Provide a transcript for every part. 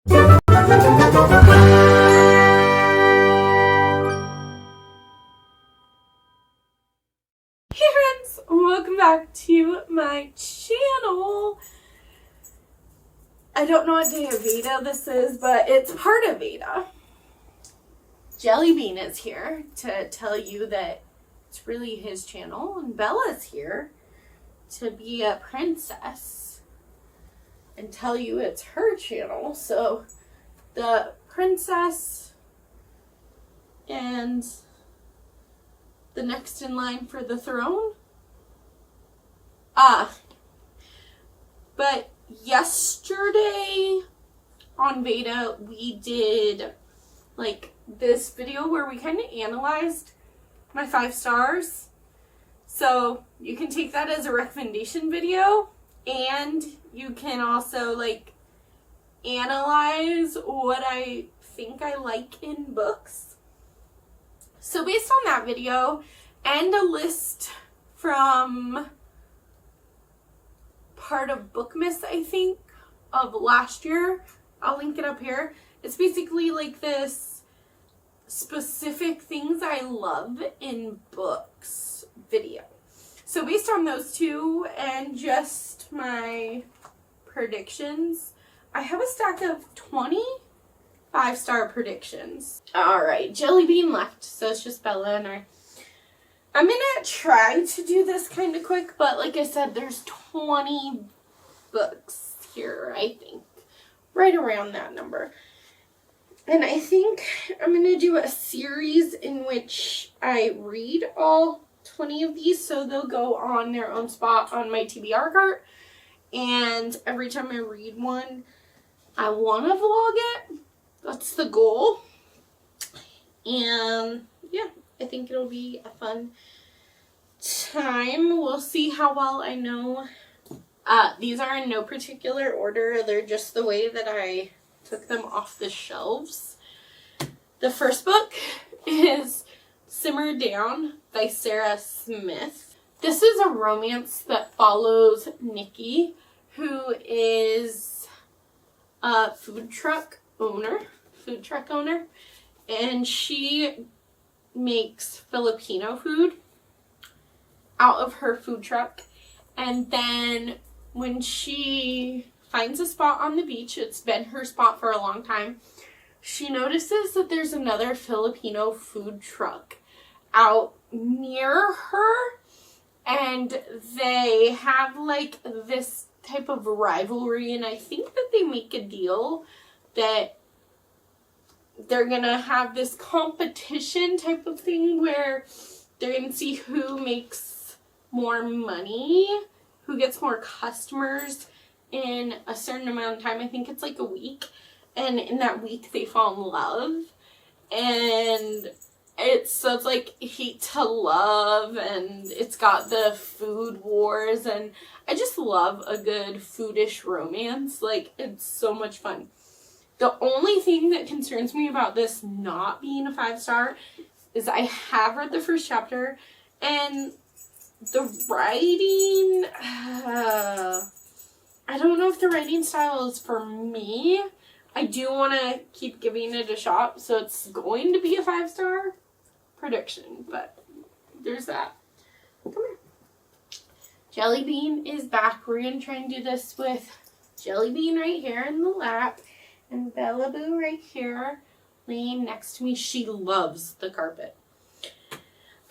Friends, welcome back to my channel. I don't know what day of Veda this is, but it's part of Veda. Jelly Bean is here to tell you that it's really his channel, and Bella's here to be a princess and tell you it's her channel. So the princess and the next in line for the throne. But yesterday on Veda, we did like this video where we kind of analyzed my 5 stars. So you can take that as a recommendation video, and you can also like analyze what I think I like in books. So based on that video and a list from part of Bookmas, I think, of last year, I'll link it up here. It's basically like this specific things I love in books video. So based on those two and just my predictions, I have a stack of 20 5-star predictions. Alright, Jelly Bean left, so it's just Bella and I. I'm gonna try to do this kind of quick, but like I said, there's 20 books here, I think. Right around that number. And I think I'm gonna do a series in which I read all 20 of these, so they'll go on their own spot on my TBR cart. And every time I read one, I want to vlog it. That's the goal. And yeah, I think it'll be a fun time. We'll see how well I know. These are in no particular order. They're just the way that I took them off the shelves. The first book is Simmer Down by Sarah Smith. This is a romance that follows Nikki, who is a food truck owner, and she makes Filipino food out of her food truck. And then when she finds a spot on the beach, it's been her spot for a long time, she notices that there's another Filipino food truck out near her, and they have like this type of rivalry, and I think that they make a deal that they're gonna have this competition type of thing where they're gonna see who makes more money, who gets more customers in a certain amount of time. I think it's like a week, and in that week they fall in love, and it's like hate to love, and it's got the food wars, and I just love a good foodish romance. Like, it's so much fun. The only thing that concerns me about this not being a 5-star is I have read the first chapter, and the writing, I don't know if the writing style is for me. I do want to keep giving it a shot, so it's going to be a 5-star prediction, but there's that. Come here. Jelly Bean is back. We're going to try and do this with Jelly Bean right here in the lap and Bella Boo right here laying next to me. She loves the carpet.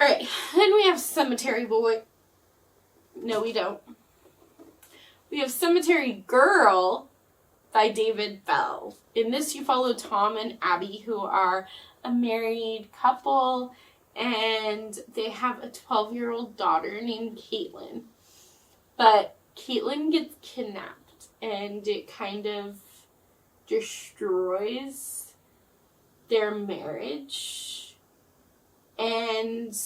Alright, then we have Cemetery Boy. No, we don't. We have Cemetery Girl by David Bell. In this, you follow Tom and Abby, who are a married couple, and they have a 12-year-old daughter named Caitlin. But Caitlin gets kidnapped, and it kind of destroys their marriage. And,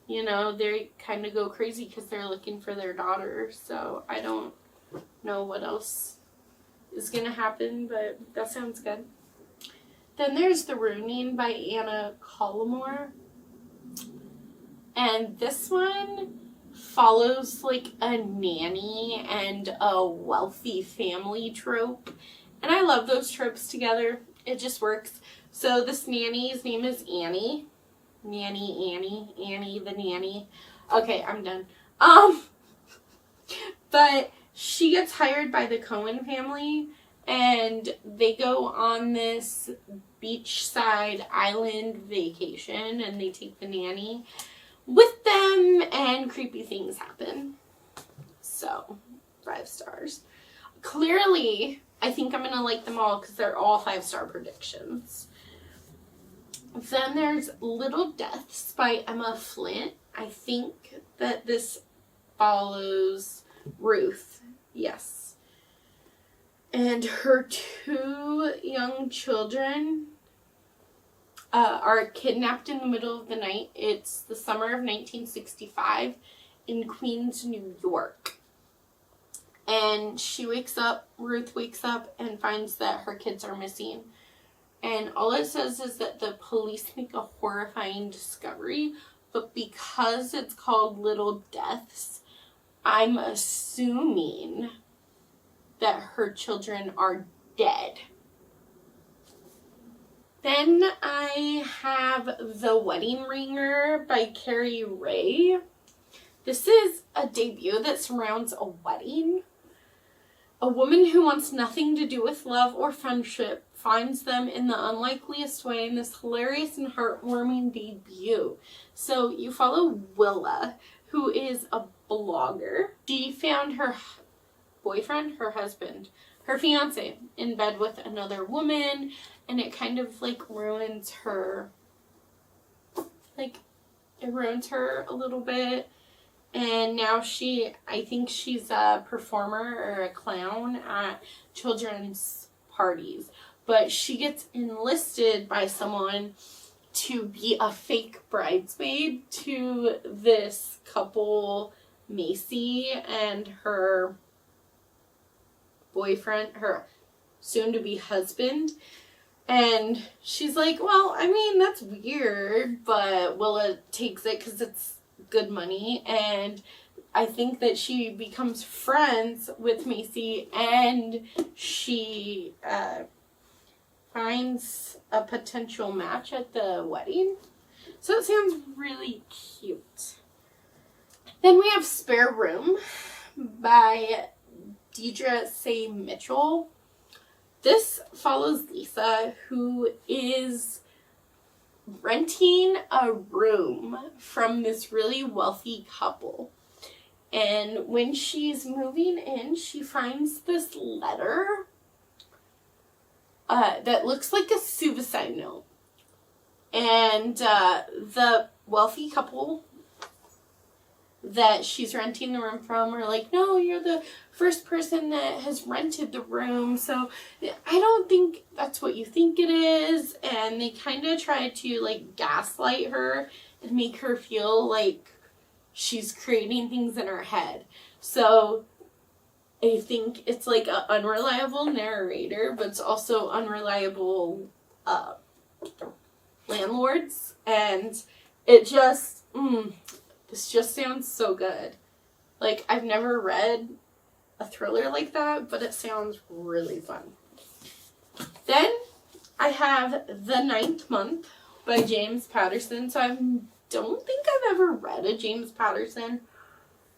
you know, they kind of go crazy because they're looking for their daughter. So I don't know what else is going to happen, but that sounds good. Then there's The Ruining by Anna Collmore. And this one follows like a nanny and a wealthy family trope. And I love those tropes together. It just works. So this nanny's name is Annie. Annie the nanny. Okay, I'm done. But she gets hired by the Cohen family, and they go on this beachside island vacation, and they take the nanny with them, and creepy things happen. So, 5 stars. Clearly, I think I'm going to like them all because they're all 5-star predictions. Then there's Little Deaths by Emma Flint. I think that this follows Ruth. Yes. And her 2 young children are kidnapped in the middle of the night. It's the summer of 1965 in Queens, New York. And Ruth wakes up and finds that her kids are missing. And all it says is that the police make a horrifying discovery, but because it's called Little Deaths, I'm assuming that her children are dead. Then I have The Wedding Ringer by Carrie Ray. This is a debut that surrounds a wedding. A woman who wants nothing to do with love or friendship finds them in the unlikeliest way in this hilarious and heartwarming debut. So you follow Willa, who is a blogger. She found her boyfriend, her husband, her fiance in bed with another woman, and it kind of ruins her. It ruins her a little bit. And now I think she's a performer or a clown at children's parties. But she gets enlisted by someone to be a fake bridesmaid to this couple, Macy and her boyfriend, her soon-to-be husband. And she's like, well, I mean, that's weird, but Willa takes it because it's good money, and I think that she becomes friends with Macy, and she finds a potential match at the wedding. So it sounds really cute. Then we have Spare Room by Deidre Say Mitchell. This follows Lisa, who is renting a room from this really wealthy couple. And when she's moving in, she finds this letter that looks like a suicide note. And the wealthy couple that she's renting the room from are like, no, you're the first person that has rented the room, so I don't think that's what you think it is. And they kind of try to gaslight her and make her feel like she's creating things in her head. So I think it's an unreliable narrator, but it's also unreliable landlords. And it just this just sounds so good. I've never read a thriller like that, but it sounds really fun. Then I have The Ninth Month by James Patterson. So I don't think I've ever read a James Patterson,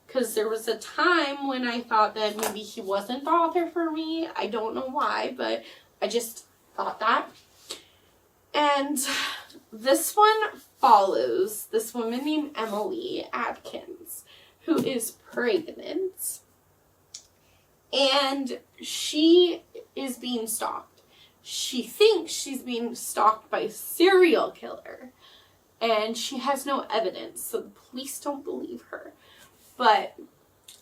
because there was a time when I thought that maybe he wasn't the author for me. I don't know why, but I just thought that. And this one follows this woman named Emily Atkins, who is pregnant. And she is being stalked. She thinks she's being stalked by a serial killer. And she has no evidence, so the police don't believe her. But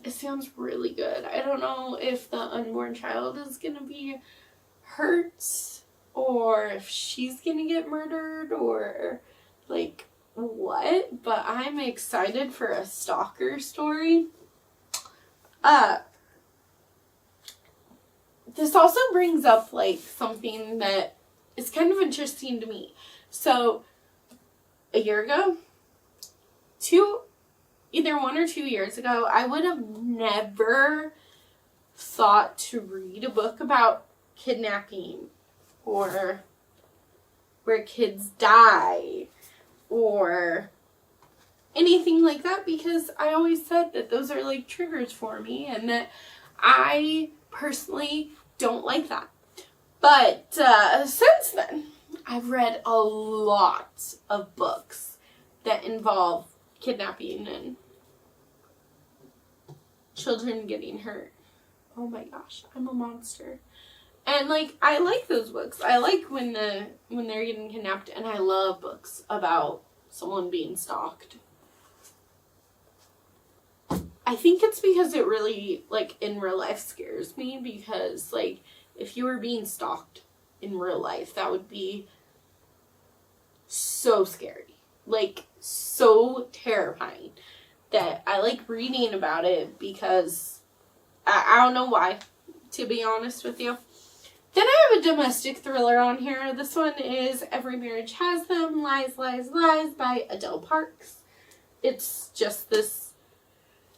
it sounds really good. I don't know if the unborn child is going to be hurt, or if she's going to get murdered, or what. But I'm excited for a stalker story. This also brings up something that is kind of interesting to me. So a year ago, either 1 or 2 years ago, I would have never thought to read a book about kidnapping or where kids die or anything like that, because I always said that those are like triggers for me and that I personally don't like that. But since then, I've read a lot of books that involve kidnapping and children getting hurt. Oh my gosh, I'm a monster. And like, I like those books. I like when they're getting kidnapped, and I love books about someone being stalked. I think it's because it really, like, in real life scares me, because like, if you were being stalked in real life, that would be so scary. Like, so terrifying that I like reading about it, because I don't know why, to be honest with you. Then I have a domestic thriller on here. This one is Every Marriage Has Them, Lies, Lies, Lies by Adele Parks. It's just this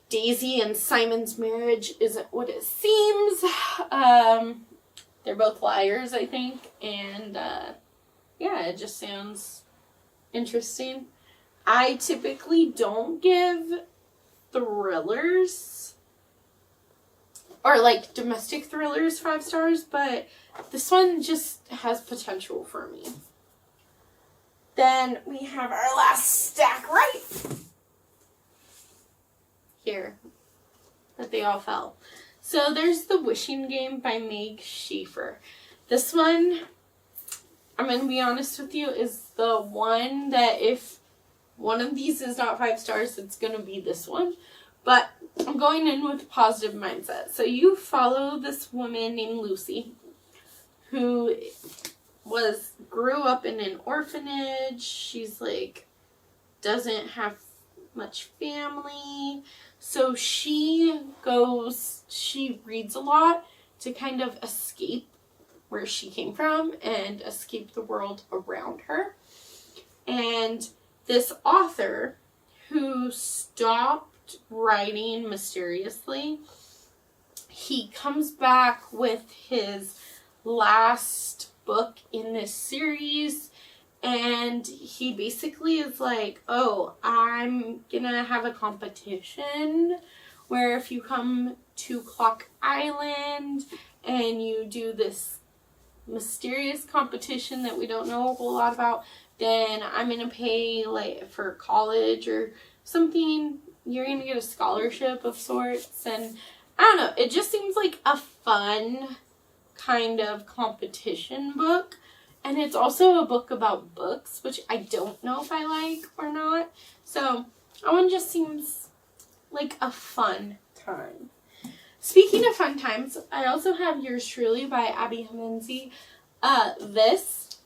Daisy and Simon's marriage isn't what it seems. They're both liars, I think. And yeah, it just sounds interesting. I typically don't give thrillers or like domestic thrillers 5 stars, but this one just has potential for me. Then we have our last stack right here that they all fell. So there's The Wishing Game by Meg Schieffer. This one, I'm going to be honest with you, is the one that if one of these is not 5 stars, it's going to be this one. But I'm going in with a positive mindset. So you follow this woman named Lucy, who grew up in an orphanage. She's like, doesn't have much family. So she reads a lot to kind of escape where she came from and escape the world around her. And this author, who stopped writing mysteriously, he comes back with his last book in this series, and he basically is like, oh, I'm gonna have a competition where if you come to Clock Island and you do this mysterious competition that we don't know a whole lot about, then I'm gonna pay like for college or something. You're gonna get a scholarship of sorts. And I don't know, it just seems like a fun kind of competition book. And it's also a book about books, which I don't know if I like or not. So that one just seems like a fun time. Speaking of fun times, I also have Yours Truly by Abby Hemensey. This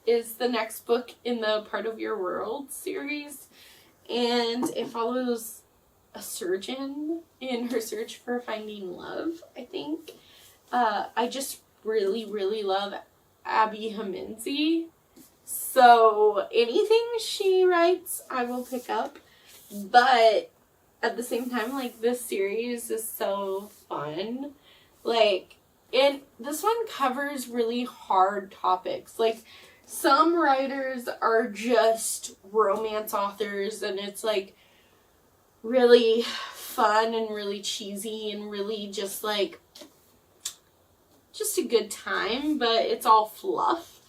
is the next book in the Part of Your World series, and it follows a surgeon in her search for finding love, I think. I just really, really love Abby Hemensey, so anything she writes I will pick up, but at the same time, like, this series is so fun. Like, this one covers really hard topics. Like, some writers are just romance authors, and it's like really fun and really cheesy and really just like just a good time, but it's all fluff.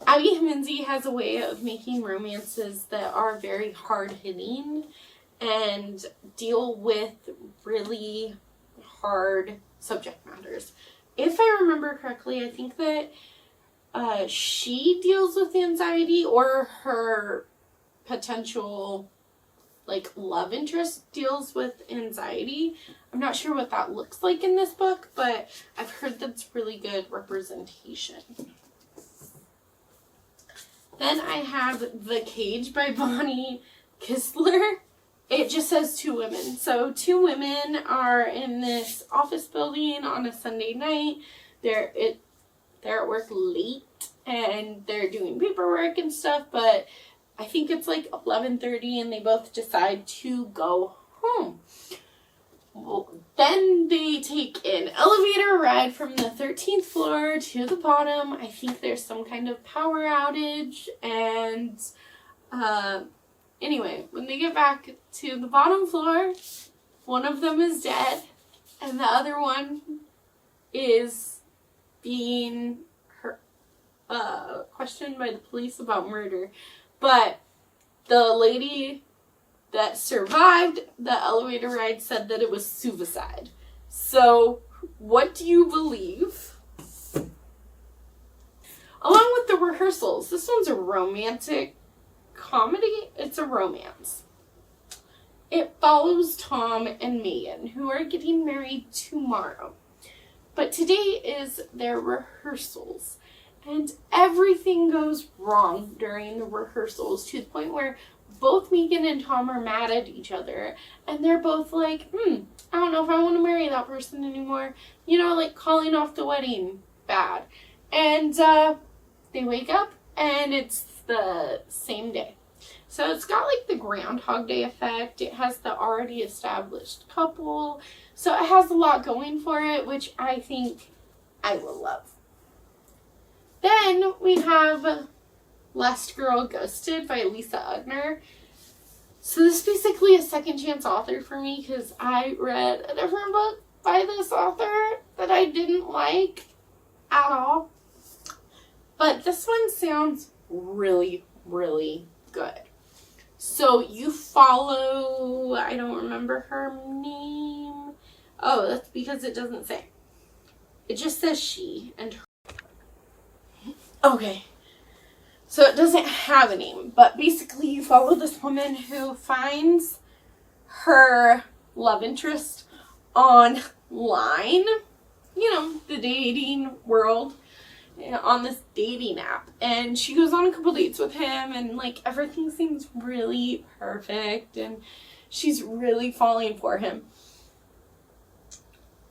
Abby Hemensey has a way of making romances that are very hard-hitting and deal with really hard subject matters. If I remember correctly, I think that she deals with anxiety, or her potential like love interest deals with anxiety. I'm not sure what that looks like in this book, but I've heard that's really good representation. Then I have The Cage by Bonnie Kistler. It just says 2 women. So 2 women are in this office building on a Sunday night. They're at work late and they're doing paperwork and stuff, but I think it's like 11:30 and they both decide to go home. then they take an elevator ride from the 13th floor to the bottom. I think there's some kind of power outage, and anyway, when they get back to the bottom floor, one of them is dead, and the other one is being questioned by the police about murder. But the lady that survived the elevator ride said that it was suicide. So, what do you believe? Along with the rehearsals, this one's a romantic comedy. It's a romance. It follows Tom and Megan, who are getting married tomorrow. But today is their rehearsals. And everything goes wrong during the rehearsals, to the point where both Megan and Tom are mad at each other. And they're both like, I don't know if I want to marry that person anymore. You know, like calling off the wedding bad. And they wake up and it's the same day. So it's got like the Groundhog Day effect. It has the already established couple. So it has a lot going for it, which I think I will love. Then we have Last Girl Ghosted by Lisa Ugner. So this is basically a second chance author for me, because I read a different book by this author that I didn't like at all. But this one sounds really, really good. So you follow, I don't remember her name. Oh, that's because it doesn't say. It just says she and her. Okay. So it doesn't have a name, but basically you follow this woman who finds her love interest online, you know, the dating world, on this dating app. And she goes on a couple dates with him, and like everything seems really perfect, and she's really falling for him.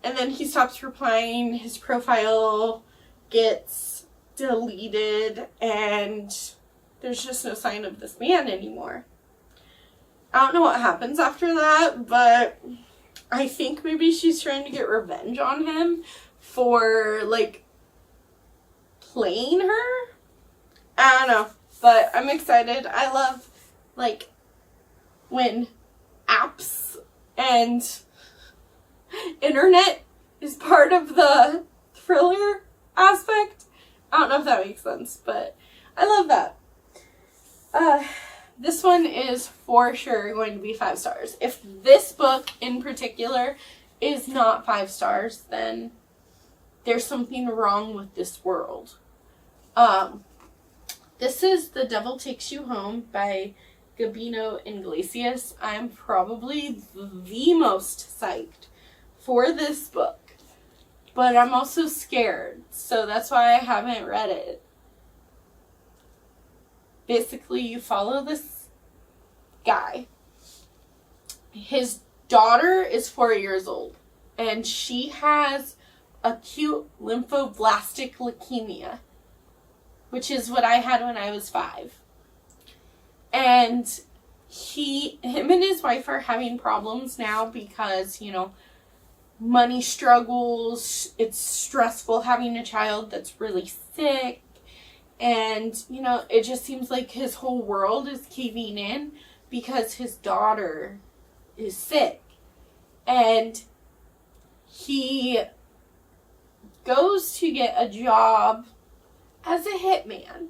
And then he stops replying, his profile gets deleted, and there's just no sign of this man anymore. I don't know what happens after that, but I think maybe she's trying to get revenge on him for like playing her. I don't know, but I'm excited. I love like when apps and internet is part of the thriller aspect. I don't know if that makes sense, but I love that. This one is for sure going to be 5 stars. If this book in particular is not 5 stars, then there's something wrong with this world. This is The Devil Takes You Home by Gabino Iglesias. I'm probably the most psyched for this book. But I'm also scared, so that's why I haven't read it. Basically, you follow this guy. His daughter is 4 years old, and she has acute lymphoblastic leukemia, which is what I had when I was 5. And him and his wife are having problems now because, you know, money struggles, it's stressful having a child that's really sick, and, you know, it just seems like his whole world is caving in because his daughter is sick. And he goes to get a job as a hitman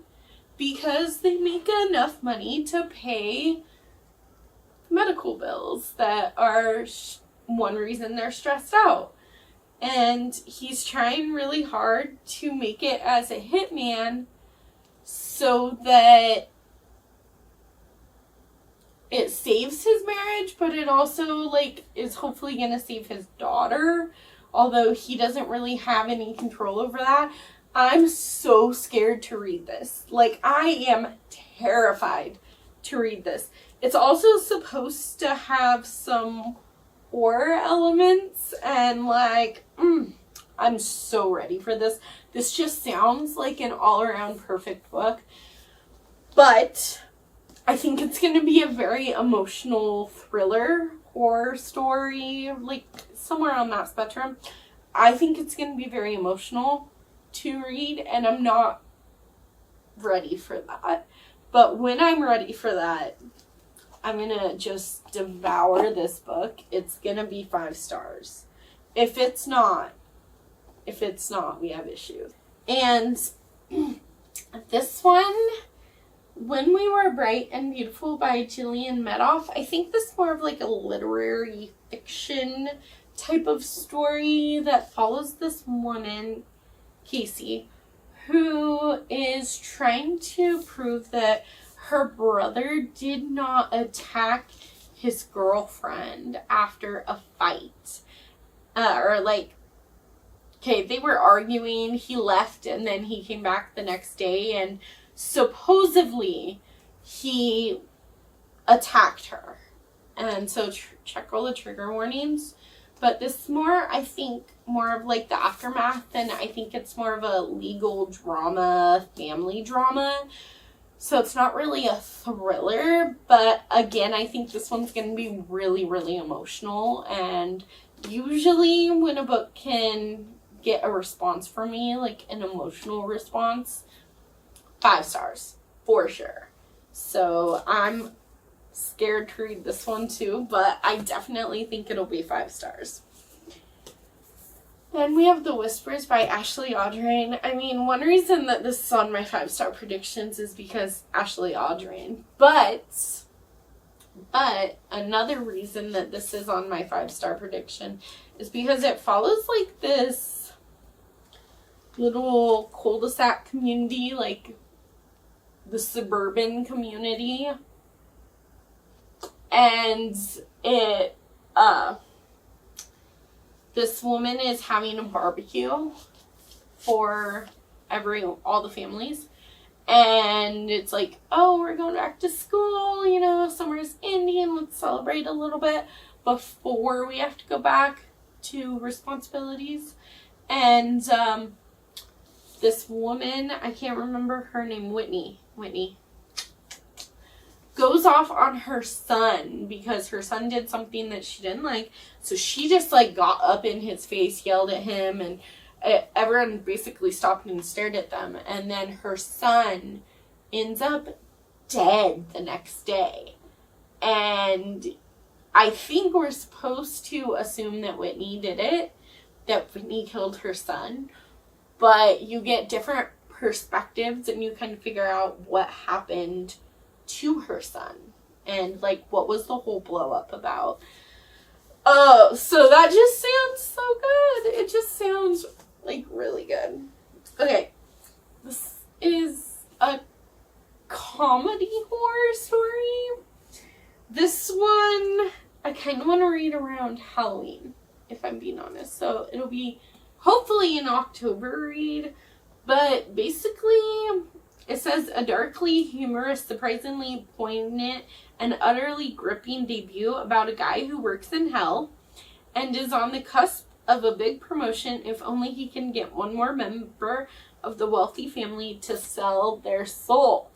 because they make enough money to pay medical bills that are one reason they're stressed out. And he's trying really hard to make it as a hitman so that it saves his marriage, but it also like is hopefully going to save his daughter, although he doesn't really have any control over that. I'm so scared to read this. Like, I am terrified to read this. It's also supposed to have some horror elements, and like, I'm so ready for this. This just sounds like an all-around perfect book, but I think it's going to be a very emotional thriller horror story, like somewhere on that spectrum. I think it's going to be very emotional to read, and I'm not ready for that. But when I'm ready for that, I'm going to just devour this book. It's going to be 5 stars. If it's not, we have issues. And this one, When We Were Bright and Beautiful by Gillian Medoff, I think this is more of like a literary fiction type of story that follows this woman, Casey, who is trying to prove that her brother did not attack his girlfriend after a fight. They were arguing, he left, and then he came back the next day, and supposedly he attacked her. And so check all the trigger warnings. But this is more, I think, more of like the aftermath, and I think it's more of a legal drama, family drama. So it's not really a thriller, but again, I think this one's going to be really, really emotional. And usually when a book can get a response from me, like an emotional response, 5 stars, for sure. So I'm scared to read this one too, but I definitely think it'll be 5 stars. Then we have The Whispers by Ashley Audrain. I mean, one reason that this is on my 5-star predictions is because Ashley Audrain. But another reason that this is on my 5-star prediction is because it follows like this little cul-de-sac community, like the suburban community. And this woman is having a barbecue for all the families. And it's like, oh, we're going back to school, you know, summer's ending, let's celebrate a little bit before we have to go back to responsibilities. And this woman, I can't remember her name, Whitney, goes off on her son because her son did something that she didn't like. So she just like got up in his face, yelled at him, and everyone basically stopped and stared at them. And then her son ends up dead the next day. And I think we're supposed to assume that Whitney did it, that Whitney killed her son. But you get different perspectives and you can figure out what happened to her son and like what was the whole blow up about. Oh, so that just sounds so good. It just sounds like really good. Okay, this is a comedy horror story. This one I kind of want to read around Halloween, if I'm being honest. So it'll be hopefully an October read, but basically it says a darkly humorous, surprisingly poignant, and utterly gripping debut about a guy who works in hell and is on the cusp of a big promotion if only he can get one more member of the wealthy family to sell their soul.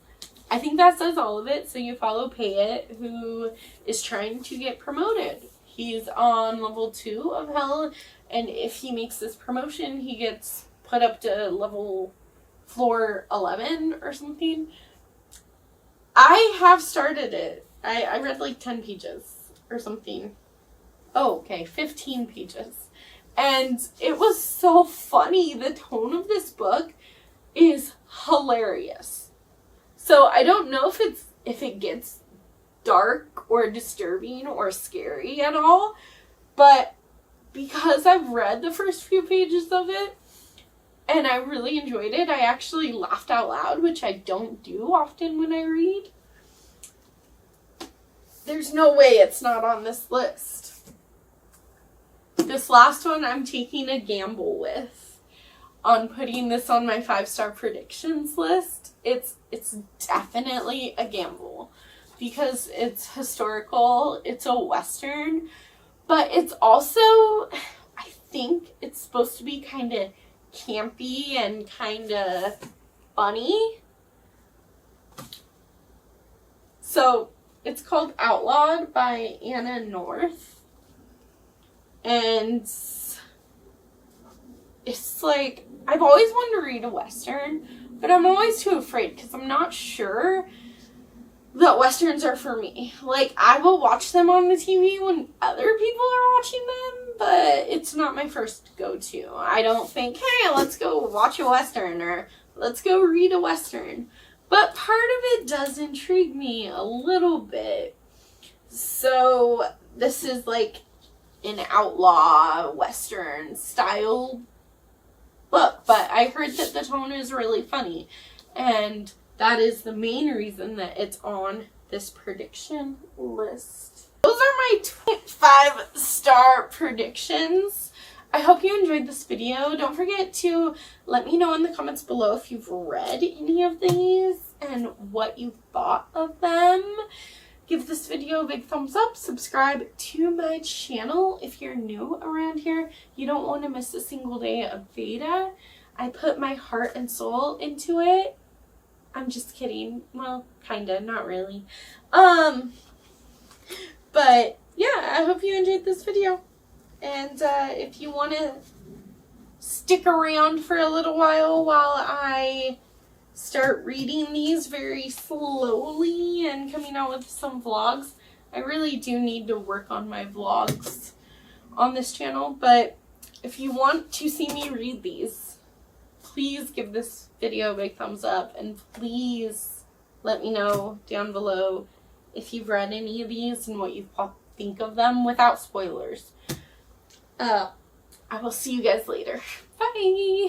I think that says all of it. So you follow Payette, who is trying to get promoted. He's on level 2 of hell, and if he makes this promotion, he gets put up to floor 11 or something. I have started it. I read like 10 pages or something. Oh, okay, 15 pages. And it was so funny. The tone of this book is hilarious. So I don't know if it gets dark or disturbing or scary at all, but because I've read the first few pages of it and I really enjoyed it, I actually laughed out loud, which I don't do often when I read. There's no way it's not on this list. This last one I'm taking a gamble with on putting this on my 5-star predictions list. It's definitely a gamble because it's historical, it's a Western, but it's also, I think it's supposed to be kind of campy and kind of funny. So It's called Outlawed by Anna North. And it's like, I've always wanted to read a Western, but I'm always too afraid because I'm not sure that Westerns are for me. Like, I will watch them on the TV when other people are watching them, but it's not my first go-to. I don't think, hey, let's go watch a Western or let's go read a Western. But part of it does intrigue me a little bit. So this is like an outlaw Western style book, but I heard that the tone is really funny, and that is the main reason that it's on this prediction list. Those are my 5-star predictions. I hope you enjoyed this video. Don't forget to let me know in the comments below if you've read any of these and what you thought of them. Give this video a big thumbs up. Subscribe to my channel if you're new around here. You don't want to miss a single day of Veda. I put my heart and soul into it. I'm just kidding. Well, kinda, not really. But yeah, I hope you enjoyed this video. And if you want to stick around for a little while I start reading these very slowly and coming out with some vlogs. I really do need to work on my vlogs on this channel, but if you want to see me read these, please give this video a big thumbs up, and please let me know down below if you've read any of these and what you think of them without spoilers. I will see you guys later. Bye!